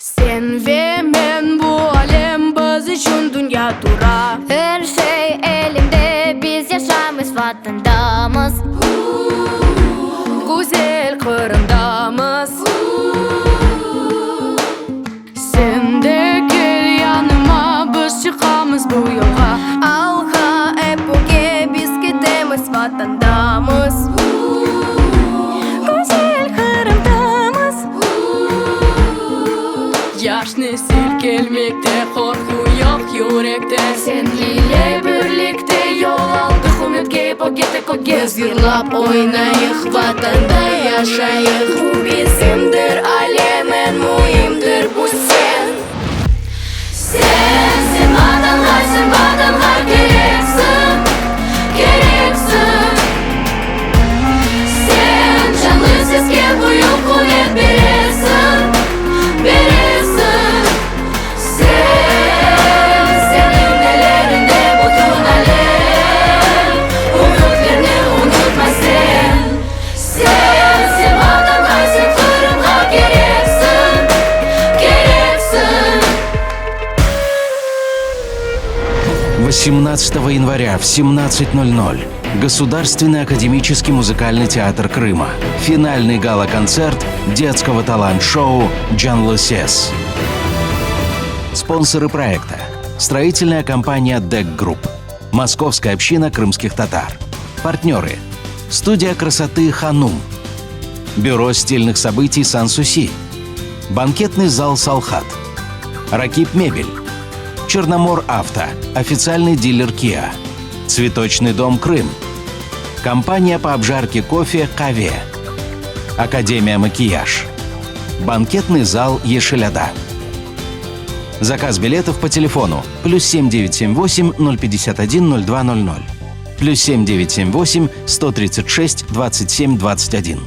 Sen ve men bu alem biz için dünya dura. Her şey elimde, biz yaşamış vatandamız. Güzel kırındamız. Sen de gel yanıma, biz çıkamız bu yola. Alha epoke biz gidemiz vatandamız. Güzel kırındamız. Yaş nesil gelmekte, korku yok yürekte. Seninle birlikte yol aldık, ümitke pogetek o gez. Yırlap oynayık, vatanda yaşayık. Bu bizimdir, alemen mühimdir bu sen. Sensin vatandaş, sen vatandaş gereksin, gereksin. Sen canlı sesке büyük kuvvet verirsin, verirsin. Senin ellerinde bütün alem, umutlarını unutma sen. Sensin vatandaş, sen Kırım'a gereksin, gereksin. 18 января в 17:00 Государственный академический музыкальный театр Крыма. Финальный гала-концерт детского талант-шоу «Джанлы Сес». Спонсоры проекта. Строительная компания «ДЭК Групп». Московская община крымских татар. Партнеры. Студия красоты «Ханум». Бюро стильных событий «Сан-Суси». Банкетный зал «Салхат». «Ракип Мебель». Черномор Авто, официальный дилер Kia. Цветочный дом Крым. Компания по обжарке кофе «Каве». Академия макияж. Банкетный зал «Ешеляда». Заказ билетов по телефону +7 978 051 0200, +7 978 136 27 21.